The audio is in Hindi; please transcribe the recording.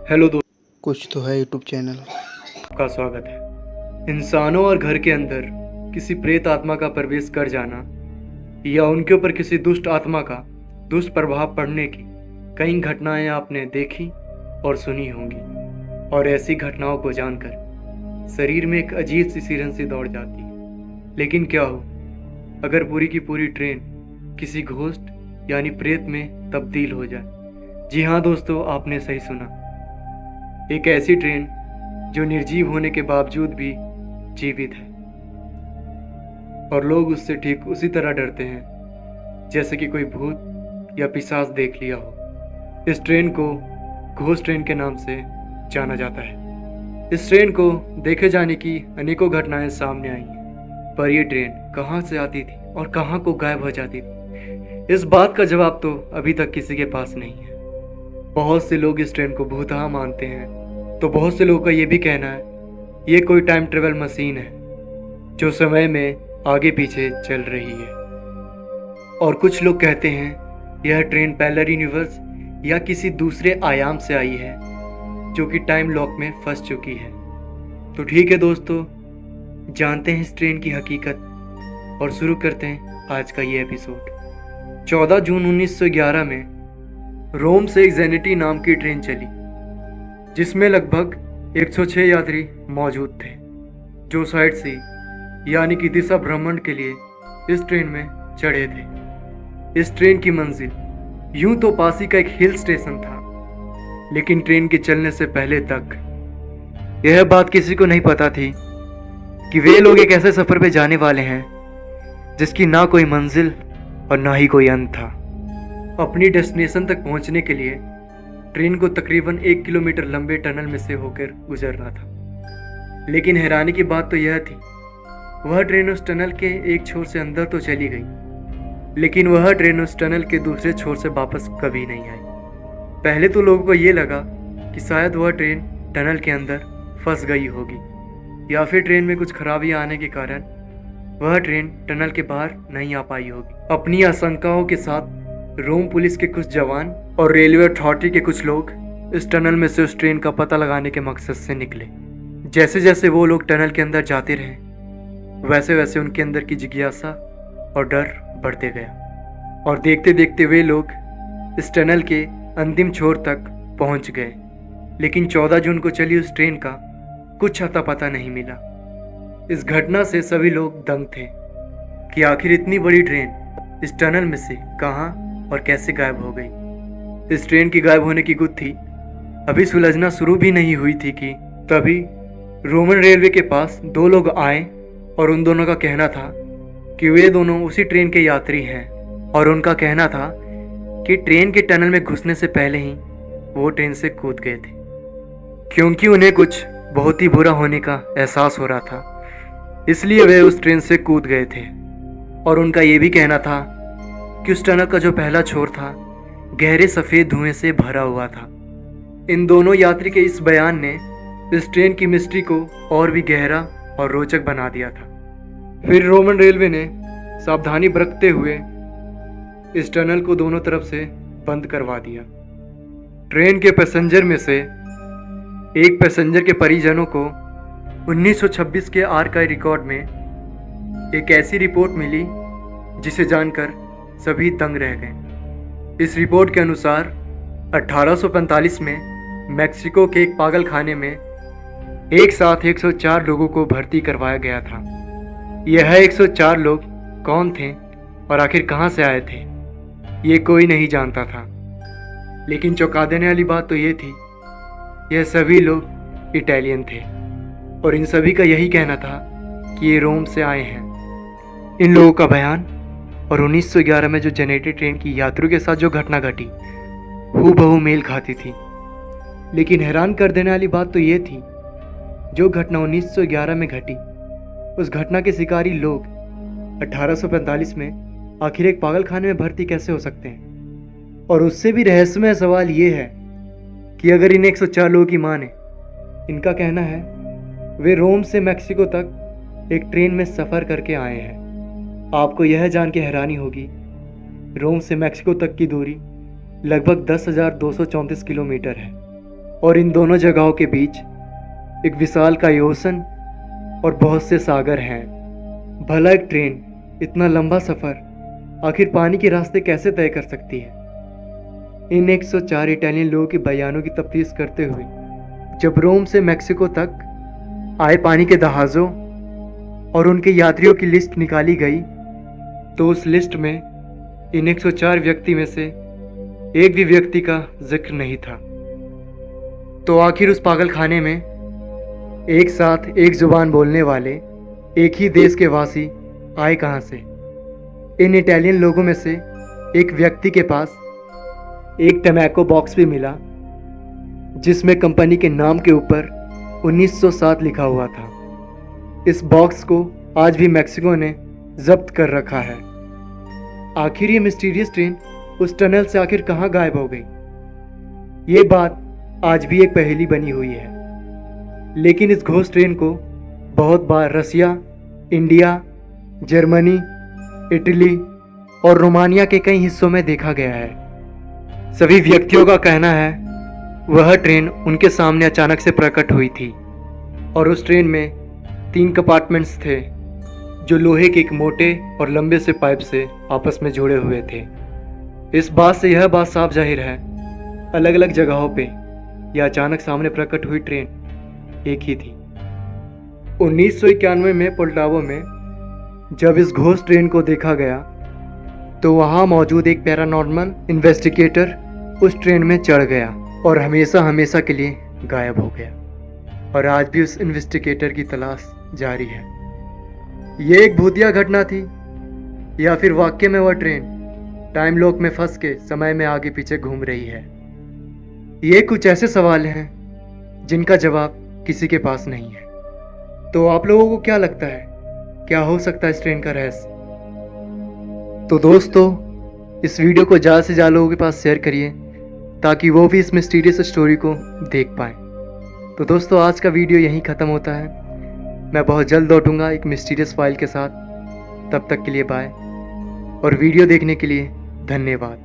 हेलो दोस्तों, कुछ तो है यूट्यूब चैनल। आपका स्वागत है। इंसानों और घर के अंदर किसी प्रेत आत्मा का प्रवेश कर जाना या उनके ऊपर किसी दुष्ट आत्मा का दुष्प्रभाव पड़ने की कई घटनाएं आपने देखी और सुनी होंगी। और ऐसी घटनाओं को जानकर शरीर में एक अजीब सी सिरन सी दौड़ जाती है। लेकिन क्या हो अगर पूरी की पूरी ट्रेन किसी घोस्ट यानी प्रेत में तब्दील हो जाए। जी हाँ दोस्तों, आपने सही सुना। एक ऐसी ट्रेन जो निर्जीव होने के बावजूद भी जीवित है और लोग उससे ठीक उसी तरह डरते हैं जैसे कि कोई भूत या पिशाच देख लिया हो। इस ट्रेन को घोस्ट ट्रेन के नाम से जाना जाता है। इस ट्रेन को देखे जाने की अनेकों घटनाएं सामने आई हैं, पर यह ट्रेन कहां से आती थी और कहां को गायब हो जाती थी, इस बात का जवाब तो अभी तक किसी के पास नहीं है। बहुत से लोग इस ट्रेन को भूतहा मानते हैं, तो बहुत से लोगों का ये भी कहना है ये कोई टाइम ट्रेवल मशीन है जो समय में आगे पीछे चल रही है। और कुछ लोग कहते हैं यह ट्रेन पैरेलल यूनिवर्स या किसी दूसरे आयाम से आई है जो कि टाइम लॉक में फंस चुकी है। तो ठीक है दोस्तों, जानते हैं इस ट्रेन की हकीकत और शुरू करते हैं आज का ये एपिसोड। 14 जून 1911 में रोम से एक जेनेटी नाम की ट्रेन चली जिसमें लगभग 106 यात्री मौजूद थे जो साइड सी यानी कि दिशा भ्रमण के लिए इस ट्रेन में चढ़े थे। इस ट्रेन की मंजिल यूं तो पासी का एक हिल स्टेशन था, लेकिन ट्रेन के चलने से पहले तक यह बात किसी को नहीं पता थी कि वे लोग एक ऐसे सफर पे जाने वाले हैं जिसकी ना कोई मंजिल और ना ही कोई अंत था। अपनी डेस्टिनेशन तक पहुंचने के लिए ट्रेन को तकरीबन 1 किलोमीटर लंबे टनल में से होकर गुजरना था। लेकिन हैरानी की बात तो यह थी वह ट्रेन उस टनल के एक छोर से अंदर तो चली गई, लेकिन वह ट्रेन उस टनल के दूसरे छोर से वापस कभी नहीं आई। पहले तो लोगों को ये लगा कि शायद वह ट्रेन टनल के अंदर फंस गई होगी या फिर ट्रेन में कुछ खराबियां आने के कारण वह ट्रेन टनल के बाहर नहीं आ पाई होगी। अपनी आशंकाओं के साथ रोम पुलिस के कुछ जवान और रेलवे अथॉरिटी के कुछ लोग इस टनल में से उस ट्रेन का पता लगाने के मकसद से निकले। जैसे जैसे वो लोग टनल के अंदर जाते रहे वैसे वैसे उनके अंदर की जिज्ञासा और डर बढ़ते गया और देखते देखते वे लोग इस टनल के अंतिम छोर तक पहुंच गए। लेकिन 14 जून को चली उस ट्रेन का कुछ अता पता नहीं मिला। इस घटना से सभी लोग दंग थे कि आखिर इतनी बड़ी ट्रेन इस टनल में से कहां और कैसे गायब हो गई। इस ट्रेन की गायब होने की गुत्थी अभी सुलझना शुरू भी नहीं हुई थी कि तभी रोमन रेलवे के पास 2 लोग आए और उन दोनों का कहना था कि वे दोनों उसी ट्रेन के यात्री हैं और उनका कहना था कि ट्रेन के टनल में घुसने से पहले ही वो ट्रेन से कूद गए थे क्योंकि उन्हें कुछ बहुत ही बुरा होने का एहसास हो रहा था, इसलिए वे उस ट्रेन से कूद गए थे। और उनका ये भी कहना था कि उस टनल का जो पहला छोर था गहरे सफ़ेद धुएं से भरा हुआ था। इन दोनों यात्री के इस बयान ने इस ट्रेन की मिस्ट्री को और भी गहरा और रोचक बना दिया था। फिर रोमन रेलवे ने सावधानी बरतते हुए इस टनल को दोनों तरफ से बंद करवा दिया। ट्रेन के पैसेंजर में से एक पैसेंजर के परिजनों को 1926 के आर्काइव रिकॉर्ड में एक ऐसी रिपोर्ट मिली जिसे जानकर सभी दंग रह गए। इस रिपोर्ट के अनुसार 1845 में मैक्सिको के एक पागल खाने में एक साथ 104 लोगों को भर्ती करवाया गया था। यह 104 लोग कौन थे और आखिर कहां से आए थे ये कोई नहीं जानता था। लेकिन चौंका देने वाली बात तो ये थी यह सभी लोग इटालियन थे और इन सभी का यही कहना था कि ये रोम से आए हैं। इन लोगों का बयान और 1911 में जो जेनेटेड ट्रेन की यात्रियों के साथ जो घटना घटी हूबहू मेल खाती थी। लेकिन हैरान कर देने वाली बात तो ये थी जो घटना 1911 में घटी उस घटना के शिकारी लोग 1845 में आखिर एक पागल खाने में भर्ती कैसे हो सकते हैं। और उससे भी रहस्यमय सवाल ये है कि अगर इन 104 लोगों की माने, इनका कहना है वे रोम से मैक्सिको तक एक ट्रेन में सफ़र करके आए हैं। आपको यह जान के हैरानी होगी रोम से मैक्सिको तक की दूरी लगभग 10,234 किलोमीटर है और इन दोनों जगहों के बीच एक विशालकाय ओशन और बहुत से सागर हैं। भला एक ट्रेन इतना लंबा सफ़र आखिर पानी के रास्ते कैसे तय कर सकती है? इन 104 इटालियन लोगों के बयानों की तफ्तीश करते हुए जब रोम से मैक्सिको तक आए पानी के जहाज़ों और उनके यात्रियों की लिस्ट निकाली गई तो उस लिस्ट में इन 104 व्यक्ति में से एक भी व्यक्ति का जिक्र नहीं था। तो आखिर उस पागल खाने में एक साथ एक जुबान बोलने वाले एक ही देश के वासी आए कहाँ से? इन इटालियन लोगों में से एक व्यक्ति के पास एक टमैको बॉक्स भी मिला जिसमें कंपनी के नाम के ऊपर 1907 लिखा हुआ था। इस बॉक्स को आज भी मैक्सिको ने जब्त कर रखा है। आखिर ये मिस्टीरियस ट्रेन उस टनल से आखिर कहाँ गायब हो गई? ये बात आज भी एक पहेली बनी हुई है। लेकिन इस घोस्ट ट्रेन को बहुत बार रसिया, इंडिया, जर्मनी, इटली और रोमानिया के कई हिस्सों में देखा गया है। सभी व्यक्तियों का कहना है वह ट्रेन उनके सामने अचानक से प्रकट हुई थी और उस ट्रेन में 3 कंपार्टमेंट्स थे जो लोहे के एक मोटे और लंबे से पाइप से आपस में जुड़े हुए थे। इस बात से यह बात साफ जाहिर है अलग अलग जगहों पे यह अचानक सामने प्रकट हुई ट्रेन एक ही थी। 1991 में पोल्टावो में जब इस घोस्ट ट्रेन को देखा गया तो वहाँ मौजूद एक पैरानॉर्मल इन्वेस्टिगेटर उस ट्रेन में चढ़ गया और हमेशा हमेशा के लिए गायब हो गया और आज भी उस इन्वेस्टिगेटर की तलाश जारी है। ये एक भूतिया घटना थी या फिर वाकई में वह ट्रेन टाइम लॉक में फंस के समय में आगे पीछे घूम रही है? ये कुछ ऐसे सवाल हैं जिनका जवाब किसी के पास नहीं है। तो आप लोगों को क्या लगता है, क्या हो सकता है इस ट्रेन का रहस्य? तो दोस्तों, इस वीडियो को ज़्यादा से ज़्यादा लोगों के पास शेयर करिए ताकि वो भी इस मिस्टीरियस स्टोरी को देख पाएँ। तो दोस्तों, आज का वीडियो यहीं ख़त्म होता है। मैं बहुत जल्द लौटूंगा एक मिस्टीरियस फाइल के साथ। तब तक के लिए बाय और वीडियो देखने के लिए धन्यवाद।